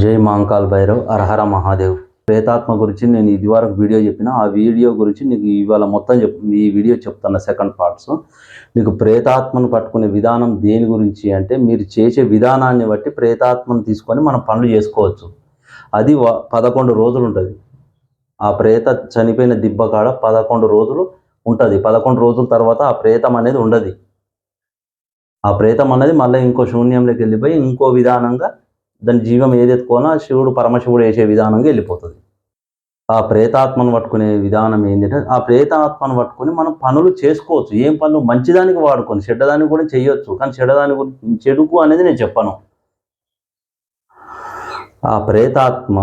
జై మాంకాల్ భైరవ్, హరహర మహాదేవ్. ప్రేతాత్మ గురించి నేను ఇదివరకు వీడియో చెప్పిన, ఆ వీడియో గురించి నీకు ఇవాళ మొత్తం ఈ వీడియో చెప్తున్న సెకండ్ పార్ట్స్. మీకు ప్రేతాత్మను పట్టుకునే విధానం దేని గురించి అంటే, మీరు చేసే విధానాన్ని బట్టి ప్రేతాత్మను తీసుకొని మనం పనులు చేసుకోవచ్చు. అది 11 రోజులు ఉంటుంది. ఆ ప్రేత చనిపోయిన దిబ్బ కాడ 11 రోజులు ఉంటుంది. 11 రోజుల తర్వాత ఆ ప్రేతం అనేది ఉండదు. ఆ ప్రేతం అనేది మళ్ళీ ఇంకో శూన్యంలోకి వెళ్ళిపోయి ఇంకో విధానంగా దాని జీవం ఏదెత్తుకోనో శివుడు పరమశివుడు వేసే విధానంగా వెళ్ళిపోతుంది. ఆ ప్రేతాత్మను పట్టుకునే విధానం ఏంటంటే, ఆ ప్రేతాత్మను పట్టుకొని మనం పనులు చేసుకోవచ్చు. ఏం పనులు మంచిదానికి వాడుకొని చెడ్డదానికి కూడా చేయొచ్చు. కానీ చెడుకు అనేది నేను చెప్పను. ఆ ప్రేతాత్మ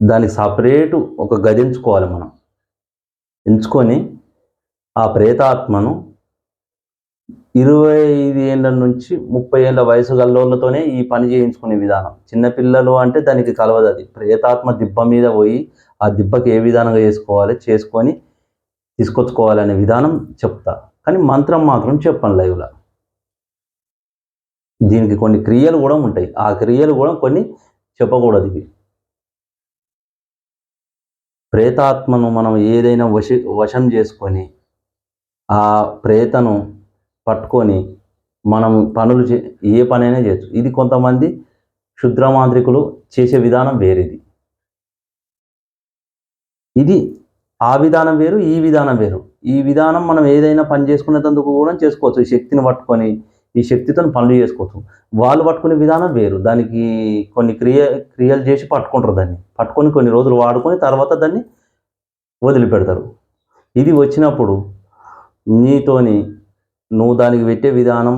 దానికి సపరేటు ఒక గది ఎంచుకోవాలి. మనం ఎంచుకొని ఆ ప్రేతాత్మను 25 ఏళ్ళ నుంచి 30 ఏళ్ళ వయసు గల్లోళ్ళతోనే ఈ పని చేయించుకునే విధానం. చిన్నపిల్లలు అంటే దానికి కలవదు. అది ప్రేతాత్మ దిబ్బ మీద పోయి ఆ దిబ్బకి ఏ విధానంగా చేసుకొని తీసుకొచ్చుకోవాలనే విధానం చెప్తా. కానీ మంత్రం మాత్రం చెప్పను లైవ్లో. దీనికి కొన్ని క్రియలు కూడా ఉంటాయి. ఆ క్రియలు కూడా కొన్ని చెప్పకూడదు. ఇవి ప్రేతాత్మను మనం ఏదైనా వశం చేసుకొని ఆ ప్రేతను పట్టుకొని మనం పనులు ఏ పనైనా చేయొచ్చు. ఇది కొంతమంది క్షుద్రమాంత్రికులు చేసే విధానం వేరేది. ఇది ఆ విధానం వేరు, ఈ విధానం వేరు. ఈ విధానం మనం ఏదైనా పని చేసుకునేందుకు కూడా చేసుకోవచ్చు. ఈ శక్తిని పట్టుకొని ఈ శక్తితో పనులు చేసుకోవచ్చు. వాళ్ళు పట్టుకునే విధానం వేరు. దానికి కొన్ని క్రియలు చేసి పట్టుకుంటారు. దాన్ని పట్టుకొని కొన్ని రోజులు వాడుకొని తర్వాత దాన్ని వదిలిపెడతారు. ఇది వచ్చినప్పుడు నీతోని నువ్వు దానికి పెట్టే విధానం,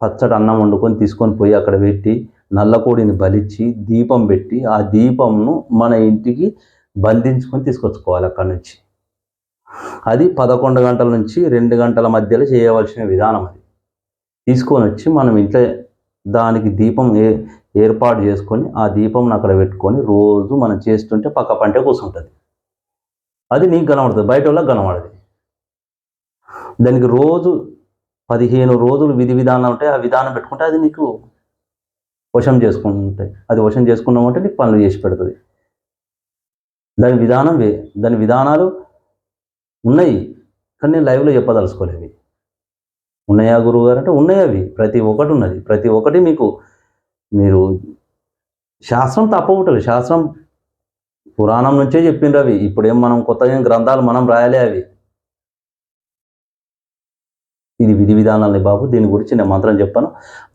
పచ్చడి అన్నం వండుకొని తీసుకొని పోయి అక్కడ పెట్టి నల్లకోడిని బలిచ్చి దీపం పెట్టి ఆ దీపంను మన ఇంటికి బంధించుకొని తీసుకొచ్చుకోవాలి. అక్కడి నుంచి అది 11 గంటల నుంచి 2 గంటల మధ్యలో చేయవలసిన విధానం. అది తీసుకొని వచ్చి మనం ఇంట్లో దానికి దీపం ఏర్పాటు చేసుకొని ఆ దీపంను అక్కడ పెట్టుకొని రోజు మనం చేస్తుంటే పక్క పంటే కూర్చుంటుంది. అది నీకు కనబడుతుంది, బయట వాళ్ళకి కనబడదు. దానికి రోజు 15 రోజులు విధి విధానం ఉంటాయి. ఆ విధానం పెట్టుకుంటే అది నీకు వశం చేసుకుంటాయి. అది వశం చేసుకున్నామంటే నీకు పనులు చేసి పెడుతుంది. దాని విధానాలు ఉన్నాయి. కానీ నేను లైవ్లో చెప్పదలుచుకోలేవి. ఉన్నాయా గురువు గారు అంటే ఉన్నాయి. అవి ప్రతి ఒక్కటి ఉన్నది. ప్రతి ఒక్కటి మీరు శాస్త్రం తప్పవుతుంది. శాస్త్రం పురాణం నుంచే చెప్పిండ్రు. అవి ఇప్పుడేం మనం కొత్తగా గ్రంథాలు మనం రాయలే. అవి ఇది విధి విధానాలని బాబు. దీని గురించి నేను మంత్రం చెప్పాను.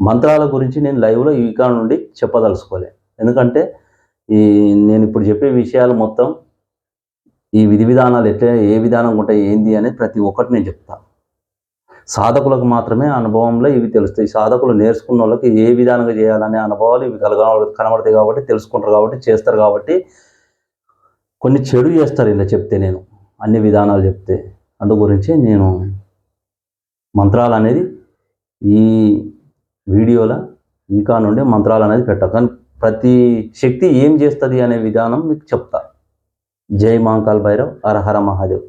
మంత్రాల గురించి నేను లైవ్లో ఈ కాడ నుండి చెప్పదలుచుకోలే. ఎందుకంటే నేను ఇప్పుడు చెప్పే విషయాలు మొత్తం ఈ విధి విధానాలు ఎట్లా ఏ విధానంగా ఉంటాయి ఏంది అనేది ప్రతి ఒక్కటి నేను చెప్తా. సాధకులకు మాత్రమే అనుభవంలో ఇవి తెలుస్తాయి. సాధకులు నేర్చుకున్న వాళ్ళకి ఏ విధానంగా చేయాలనే అనుభవాలు ఇవి కనబడతాయి కాబట్టి తెలుసుకుంటారు కాబట్టి చేస్తారు కాబట్టి కొన్ని చెడు చేస్తారు ఇలా చెప్తే, నేను అన్ని విధానాలు చెప్తే. అందు గురించి నేను మంత్రాలు అనేది ఈ వీడియోలో ఇంకా నుండి మంత్రాలు అనేది పెట్టా. కానీ ప్రతి శక్తి ఏం చేస్తుంది అనే విధానం మీకు చెప్తా. జై మాంకాల్ భైరవ్, హరహర మహాదేవ్.